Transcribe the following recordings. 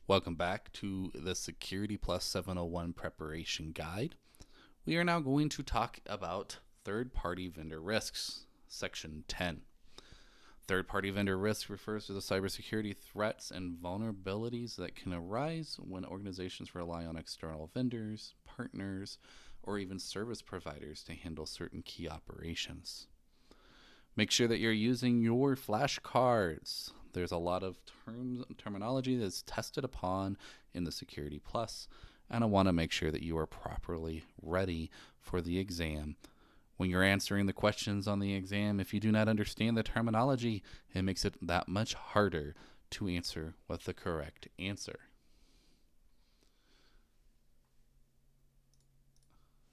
Welcome back to the SecurityPlus 701 preparation guide. We are now going to talk about third-party vendor risks, section 10. Third-party vendor risk refers to the cybersecurity threats and vulnerabilities that can arise when organizations rely on external vendors, partners, or even service providers to handle certain key operations. Make sure that you're using your flashcards. There's a lot of terminology that's tested upon in the SecurityPlus, and I want to make sure that you are properly ready for the exam. When you're answering the questions on the exam, if you do not understand the terminology, it makes it that much harder to answer with the correct answer.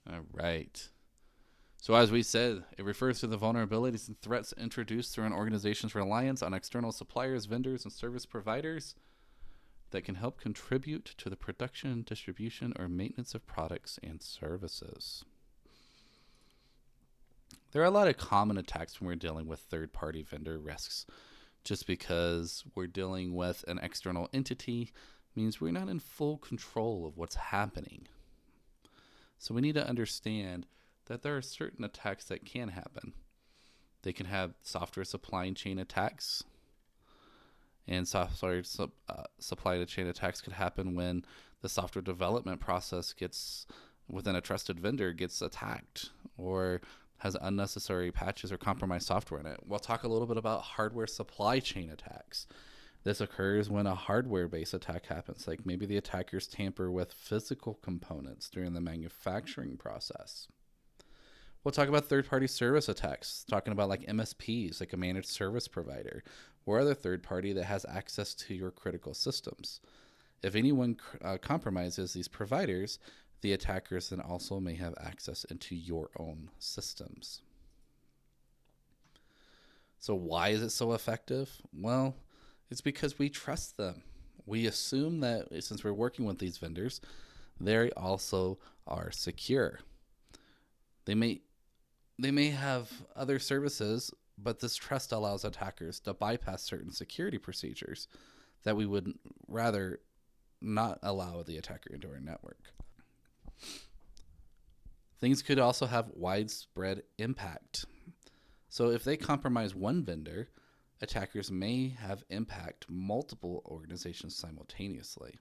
All right. So as we said, it refers to the vulnerabilities and threats introduced through an organization's reliance on external suppliers, vendors, and service providers that can help contribute to the production, distribution, or maintenance of products and services. There are a lot of common attacks when we're dealing with third-party vendor risks. Just because we're dealing with an external entity means we're not in full control of what's happening. So we need to understand that there are certain attacks that can happen. They can have software supply chain attacks, and software supply chain attacks could happen when the software development process gets within a trusted vendor gets attacked or has unnecessary patches or compromised software in it. We'll talk a little bit about hardware supply chain attacks. This occurs when a hardware-based attack happens, like maybe the attackers tamper with physical components during the manufacturing process. We'll talk about third-party service attacks, talking about like MSPs, like a managed service provider, or other third party that has access to your critical systems. If anyone compromises these providers, the attackers then also may have access into your own systems. So why is it so effective? Well, it's because we trust them. We assume that since we're working with these vendors, they also are secure. They may have other services, but this trust allows attackers to bypass certain security procedures that we would rather not allow the attacker into our network. Things could also have widespread impact. So if they compromise one vendor, attackers may have impact multiple organizations simultaneously.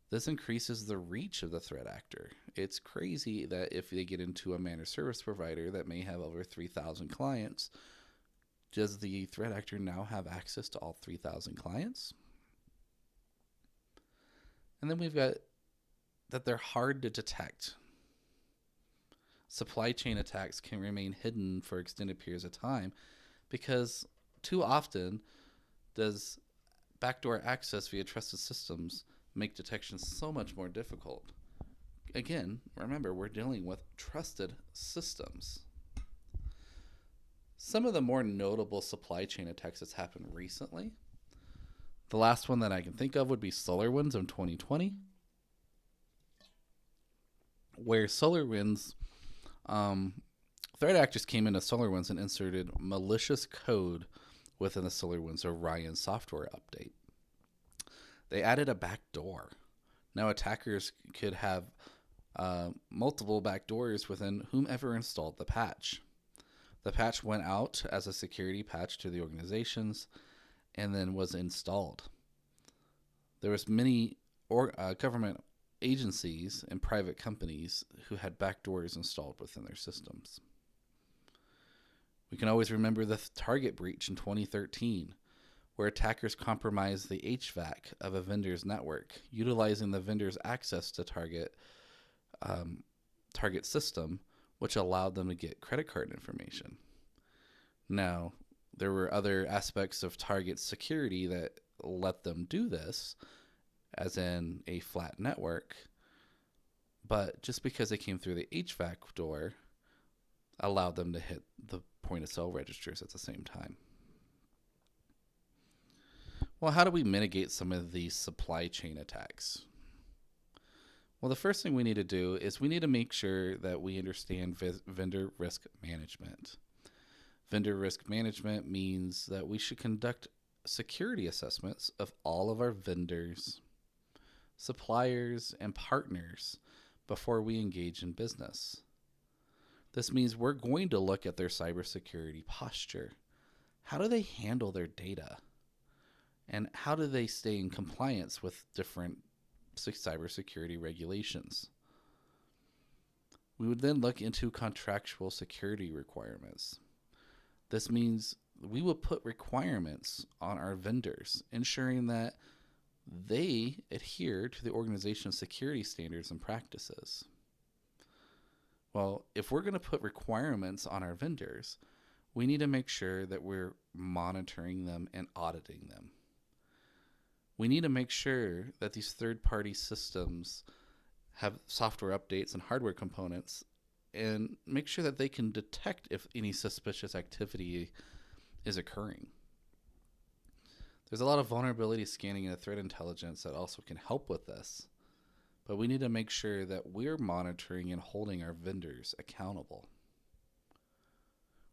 This increases the reach of the threat actor. It's crazy that if they get into a managed service provider that may have over 3,000 clients, does the threat actor now have access to all 3,000 clients? And then we've got that they're hard to detect. Supply chain attacks can remain hidden for extended periods of time because too often does backdoor access via trusted systems make detection so much more difficult. Again, remember, we're dealing with trusted systems. Some of the more notable supply chain attacks that's happened recently, the last one that I can think of would be SolarWinds in 2020, where SolarWinds, threat actors came into SolarWinds and inserted malicious code within the SolarWinds Orion software update. They added a backdoor. Now attackers could have multiple backdoors within whomever installed the patch. The patch went out as a security patch to the organizations and then was installed. There was many government agencies and private companies who had backdoors installed within their systems. We can always remember the Target breach in 2013, where attackers compromised the HVAC of a vendor's network, utilizing the vendor's access to Target system, which allowed them to get credit card information. Now, there were other aspects of Target's security that let them do this, as in a flat network, but just because they came through the HVAC door allowed them to hit the point of sale registers at the same time. Well, how do we mitigate some of these supply chain attacks? Well, the first thing we need to do is we need to make sure that we understand vendor risk management. Vendor risk management means that we should conduct security assessments of all of our vendors suppliers, and partners before we engage in business. This means we're going to look at their cybersecurity posture. How do they handle their data? And how do they stay in compliance with different cybersecurity regulations? We would then look into contractual security requirements. This means we will put requirements on our vendors, ensuring that they adhere to the organization's security standards and practices. Well, if we're going to put requirements on our vendors, we need to make sure that we're monitoring them and auditing them. We need to make sure that these third-party systems have software updates and hardware components and make sure that they can detect if any suspicious activity is occurring. There's a lot of vulnerability scanning and threat intelligence that also can help with this, but we need to make sure that we're monitoring and holding our vendors accountable.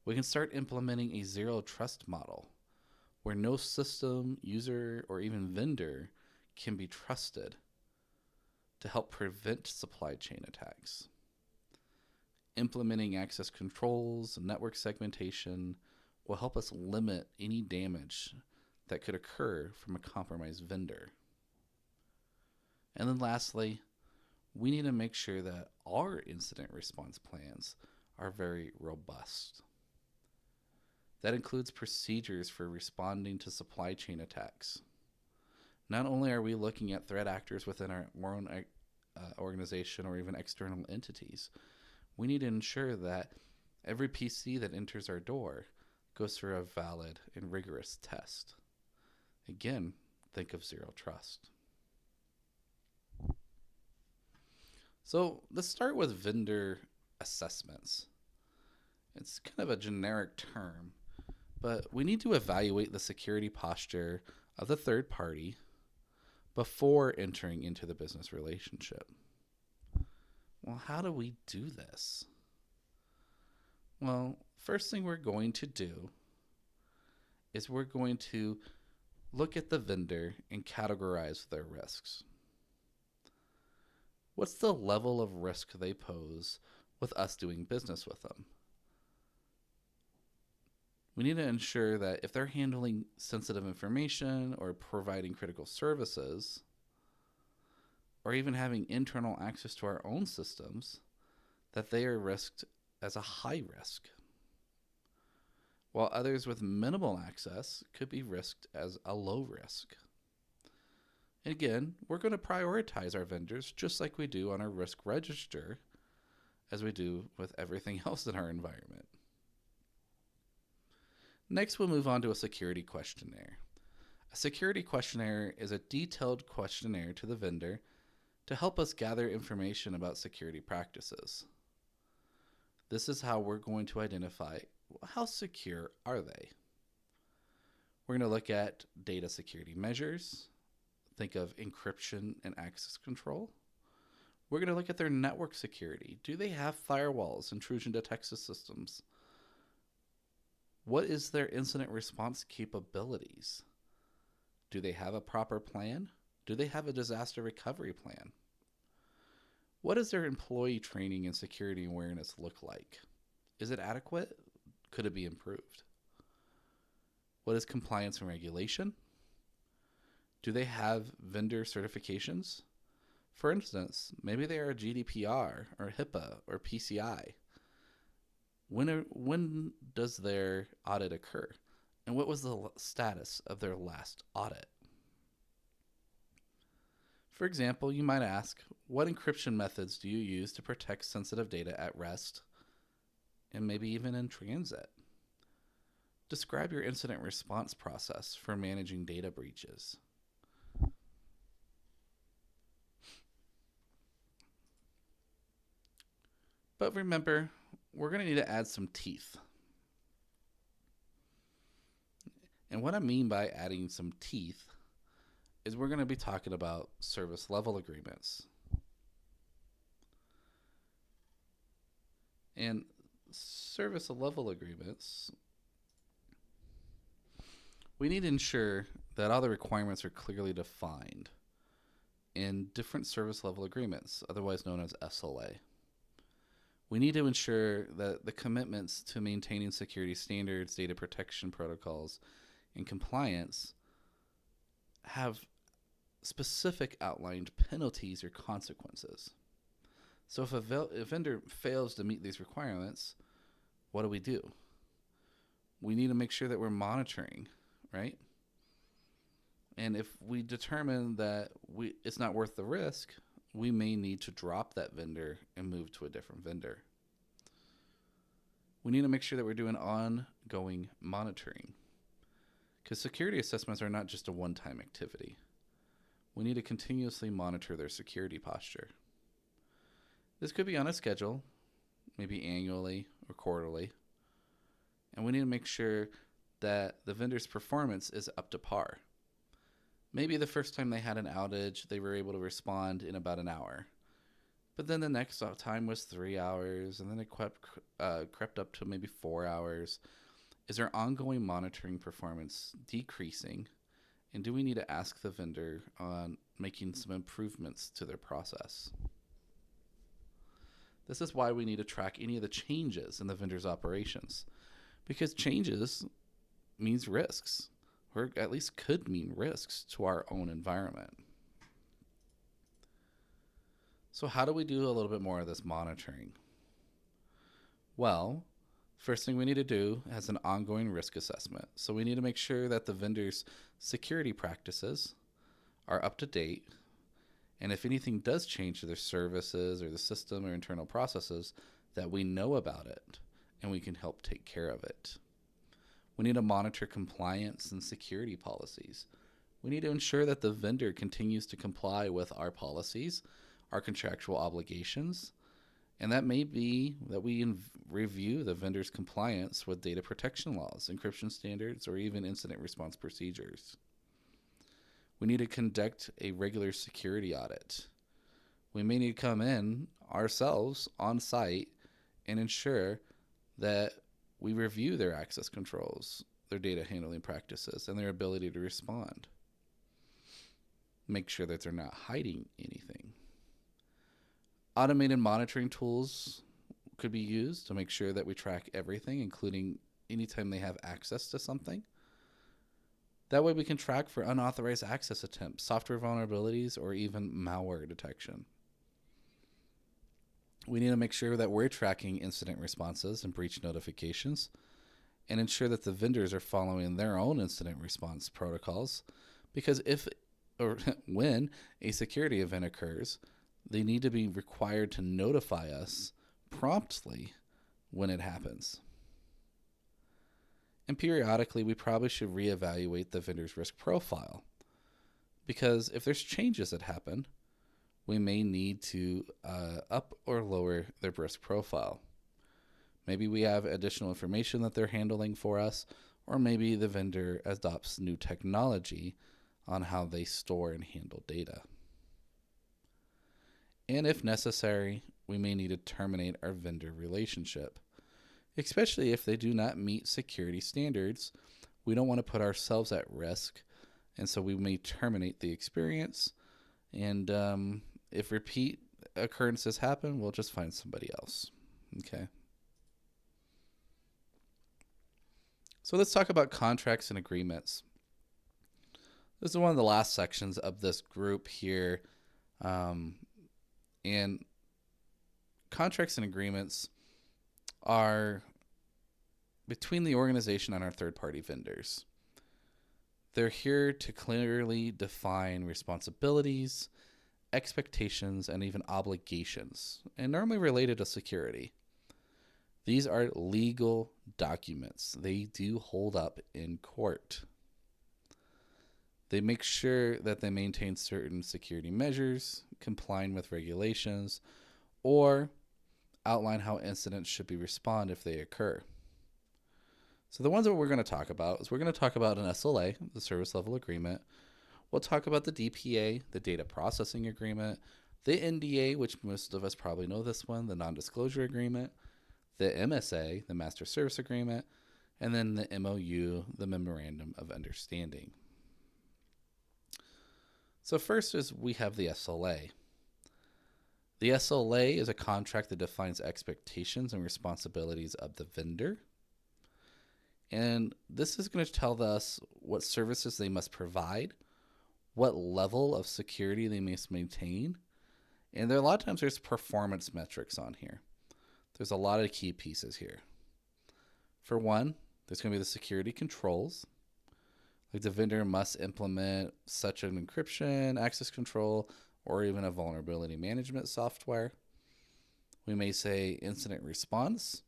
We can start implementing a zero trust model where no system, user, or even vendor can be trusted to help prevent supply chain attacks. Implementing access controls and network segmentation will help us limit any damage that could occur from a compromised vendor. And then lastly, we need to make sure that our incident response plans are very robust. That includes procedures for responding to supply chain attacks. Not only are we looking at threat actors within our own organization or even external entities, we need to ensure that every PC that enters our door goes through a valid and rigorous test. Again, think of zero trust. So let's start with vendor assessments. It's kind of a generic term, but we need to evaluate the security posture of the third party before entering into the business relationship. Well, how do we do this? Well, first thing we're going to do is we're going to look at the vendor and categorize their risks. What's the level of risk they pose with us doing business with them? We need to ensure that if they're handling sensitive information or providing critical services, or even having internal access to our own systems, that they are risked as a high risk, while others with minimal access could be risked as a low risk. And again, we're going to prioritize our vendors just like we do on our risk register, as we do with everything else in our environment. Next, we'll move on to a security questionnaire. A security questionnaire is a detailed questionnaire to the vendor to help us gather information about security practices. This is how we're going to identify how secure are they. We're going to look at data security measures. Think of encryption and access control. We're going to look at their network security. Do they have firewalls, intrusion detection systems? What is their incident response capabilities? Do they have a proper plan? Do they have a disaster recovery plan? What does their employee training and security awareness look like? Is it adequate? Could it be improved? What is compliance and regulation? Do they have vendor certifications? For instance, maybe they are GDPR or HIPAA or PCI. When does their audit occur? And what was the status of their last audit? For example, you might ask, what encryption methods do you use to protect sensitive data at rest and maybe even in transit? Describe your incident response process for managing data breaches. But remember, we're going to need to add some teeth. And what I mean by adding some teeth is we're going to be talking about service level agreements. And service level agreements, we need to ensure that all the requirements are clearly defined. in different service level agreements, otherwise known as SLA. We need to ensure that the commitments to maintaining security standards, data protection protocols, and compliance have specific outlined penalties or consequences. So if a vendor fails to meet these requirements, what do? We need to make sure that we're monitoring, right? And if we determine that it's not worth the risk, we may need to drop that vendor and move to a different vendor. We need to make sure that we're doing ongoing monitoring, because security assessments are not just a one-time activity. We need to continuously monitor their security posture. This could be on a schedule, maybe annually or quarterly, and we need to make sure that the vendor's performance is up to par. Maybe the first time they had an outage, they were able to respond in about an hour. But then the next time was 3 hours, and then it crept up to maybe 4 hours. Is their ongoing monitoring performance decreasing? And do we need to ask the vendor on making some improvements to their process? This is why we need to track any of the changes in the vendor's operations, because changes means risks, or at least could mean risks to our own environment. So how do we do a little bit more of this monitoring? Well, first thing we need to do is an ongoing risk assessment. So we need to make sure that the vendor's security practices are up to date, and if anything does change to their services or the system or internal processes, that we know about it and we can help take care of it. We need to monitor compliance and security policies. We need to ensure that the vendor continues to comply with our policies, our contractual obligations, and that may be that we review the vendor's compliance with data protection laws, encryption standards, or even incident response procedures. We need to conduct a regular security audit. We may need to come in ourselves on site and ensure that we review their access controls, their data handling practices, and their ability to respond. Make sure that they're not hiding anything. Automated monitoring tools could be used to make sure that we track everything, including anytime they have access to something. That way we can track for unauthorized access attempts, software vulnerabilities, or even malware detection. We need to make sure that we're tracking incident responses and breach notifications, and ensure that the vendors are following their own incident response protocols, because when a security event occurs, they need to be required to notify us promptly when it happens. And periodically, we probably should reevaluate the vendor's risk profile, because if there's changes that happen, we may need to up or lower their risk profile. Maybe we have additional information that they're handling for us, or maybe the vendor adopts new technology on how they store and handle data. And if necessary, we may need to terminate our vendor relationship, especially if they do not meet security standards. We don't want to put ourselves at risk, and so we may terminate the experience. And if repeat occurrences happen, we'll just find somebody else. Okay. So let's talk about contracts and agreements. This is one of the last sections of this group here. And contracts and agreements are between the organization and our third-party vendors. They're here to clearly define responsibilities, expectations, and even obligations, and normally related to security. These are legal documents. They do hold up in court. They make sure that they maintain certain security measures, complying with regulations, or outline how incidents should be responded if they occur. So the ones that we're going to talk about is we're going to talk about an SLA, the service level agreement. We'll talk about the DPA, the data processing agreement, the NDA, which most of us probably know this one, the non-disclosure agreement, the MSA, the master service agreement, and then the MOU, the memorandum of understanding. So first is we have the SLA. The SLA is a contract that defines expectations and responsibilities of the vendor. And this is going to tell us what services they must provide, what level of security they must maintain. And a lot of times there's performance metrics on here. There's a lot of key pieces here. For one, there's going to be the security controls. Like the vendor must implement such an encryption, access control, or even a vulnerability management software. We may say incident response,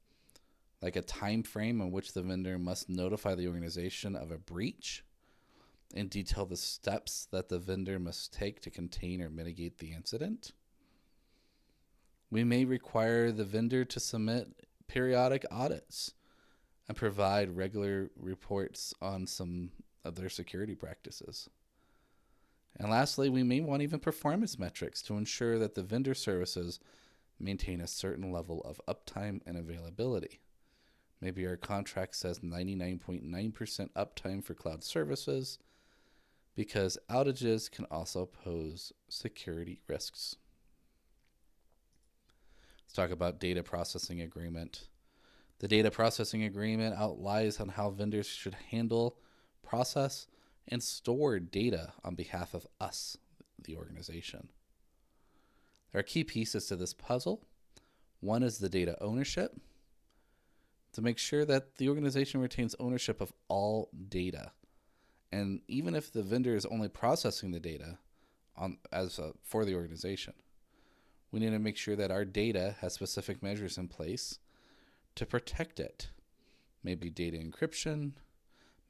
like a time frame in which the vendor must notify the organization of a breach and detail the steps that the vendor must take to contain or mitigate the incident. We may require the vendor to submit periodic audits and provide regular reports on some of their security practices. And lastly, we may want even performance metrics to ensure that the vendor services maintain a certain level of uptime and availability. Maybe our contract says 99.9% uptime for cloud services, because outages can also pose security risks. Let's talk about data processing agreement. The data processing agreement outlines on how vendors should handle, process, and store data on behalf of us, the organization. There are key pieces to this puzzle. One is the data ownership, to make sure that the organization retains ownership of all data. And even if the vendor is only processing the data for the organization, we need to make sure that our data has specific measures in place to protect it. Maybe data encryption,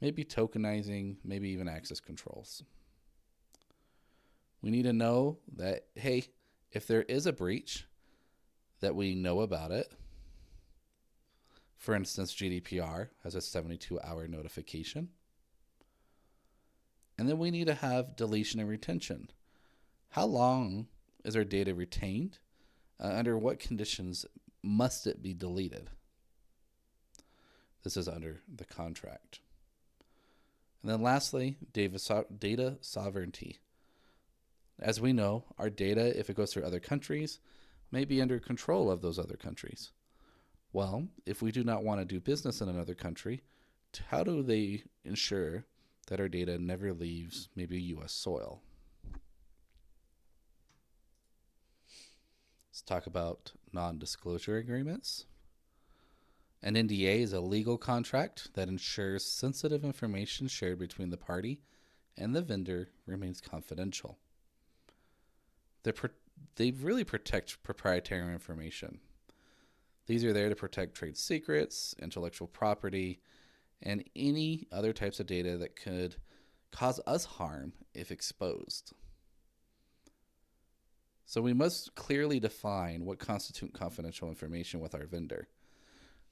maybe tokenizing, maybe even access controls. We need to know that, hey, if there is a breach, that we know about it. For instance, GDPR has a 72-hour notification. And then we need to have deletion and retention. How long is our data retained? Under what conditions must it be deleted? This is under the contract. And then lastly, data sovereignty. As we know, our data, if it goes through other countries, may be under control of those other countries. Well, if we do not want to do business in another country, how do they ensure that our data never leaves maybe U.S. soil? Let's talk about non-disclosure agreements. An NDA is a legal contract that ensures sensitive information shared between the party and the vendor remains confidential. They really protect proprietary information. These are there to protect trade secrets, intellectual property, and any other types of data that could cause us harm if exposed. So we must clearly define what constitutes confidential information with our vendor.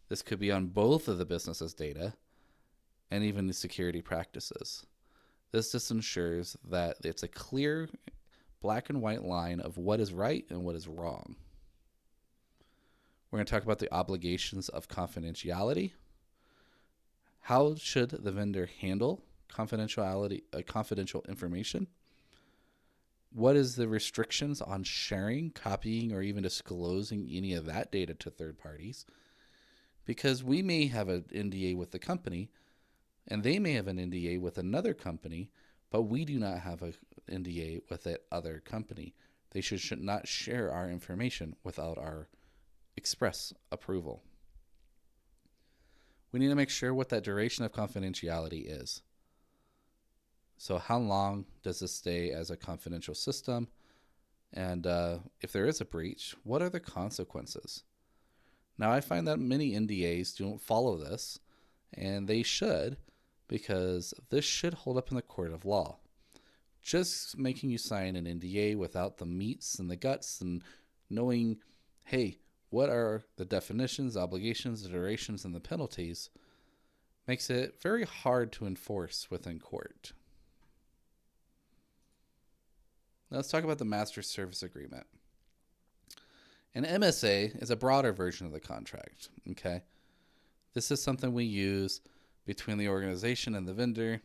This could be on both of the business's data and even the security practices. This just ensures that it's a clear black and white line of what is right and what is wrong. We're going to talk about the obligations of confidentiality. How should the vendor handle confidential information? What is the restrictions on sharing, copying, or even disclosing any of that data to third parties? Because we may have an NDA with the company, and they may have an NDA with another company, but we do not have an NDA with that other company. They should not share our information without our express approval. We need to make sure what that duration of confidentiality is. So how long does this stay as a confidential system? And if there is a breach, what are the consequences? Now, I find that many NDAs don't follow this, and they should, because this should hold up in the court of law. Just making you sign an NDA without the meats and the guts and knowing, hey, what are the definitions, obligations, the durations, and the penalties, makes it very hard to enforce within court. Now let's talk about the Master Service Agreement. An MSA is a broader version of the contract, okay? This is something we use between the organization and the vendor,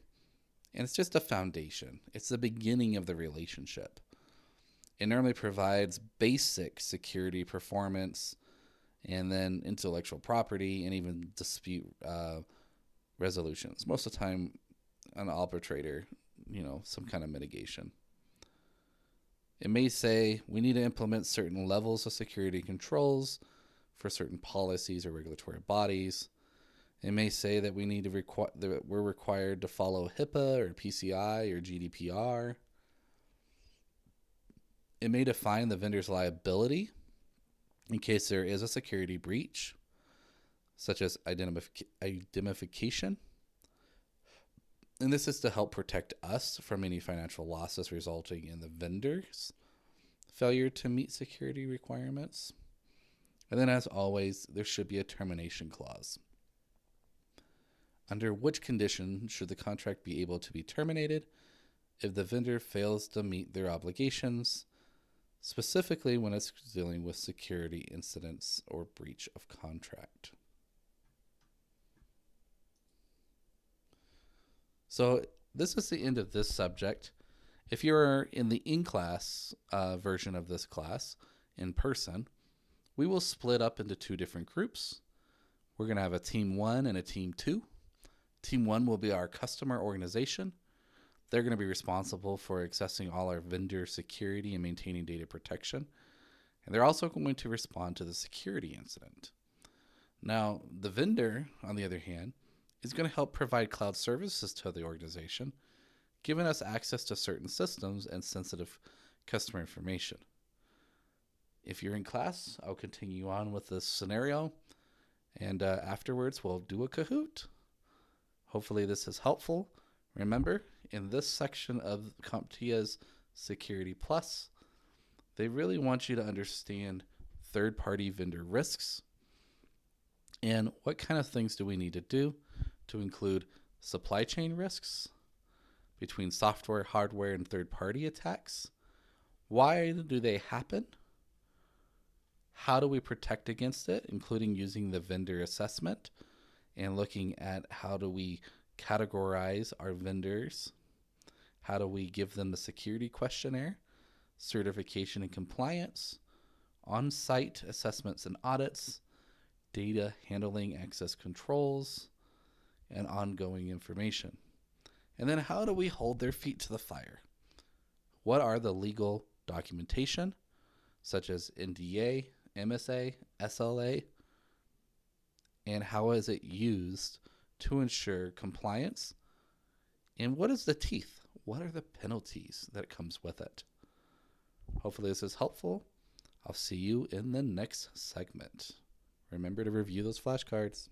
And it's just a foundation. It's the beginning of the relationship. It normally provides basic security performance and then intellectual property and even dispute resolutions. Most of the time, an arbitrator, some kind of mitigation. It may say we need to implement certain levels of security controls for certain policies or regulatory bodies. It may say that we need to that we're required to follow HIPAA or PCI or GDPR. It may define the vendor's liability in case there is a security breach, such as indemnification. And this is to help protect us from any financial losses resulting in the vendor's failure to meet security requirements. And then, as always, there should be a termination clause. Under which condition should the contract be able to be terminated if the vendor fails to meet their obligations, specifically when it's dealing with security incidents or breach of contract? So this is the end of this subject. If you're in the in-class version of this class in person, we will split up into two different groups. We're going to have a team 1 and a team 2. Team 1 will be our customer organization. They're going to be responsible for accessing all our vendor security and maintaining data protection. And they're also going to respond to the security incident. Now, the vendor, on the other hand, is going to help provide cloud services to the organization, giving us access to certain systems and sensitive customer information. If you're in class, I'll continue on with this scenario, and afterwards we'll do a Kahoot. Hopefully this is helpful. Remember, in this section of CompTIA's SecurityPlus, they really want you to understand third-party vendor risks and what kind of things do we need to do to include supply chain risks between software, hardware, and third-party attacks. Why do they happen? How do we protect against it, including using the vendor assessment and looking at how do we categorize our vendors? How do we give them the security questionnaire, certification and compliance, on-site assessments and audits, data handling access controls, and ongoing information. And then how do we hold their feet to the fire? What are the legal documentation, such as NDA, MSA, SLA, and how is it used to ensure compliance? And what is the teeth? What are the penalties that comes with it? Hopefully this is helpful. I'll see you in the next segment. Remember to review those flashcards.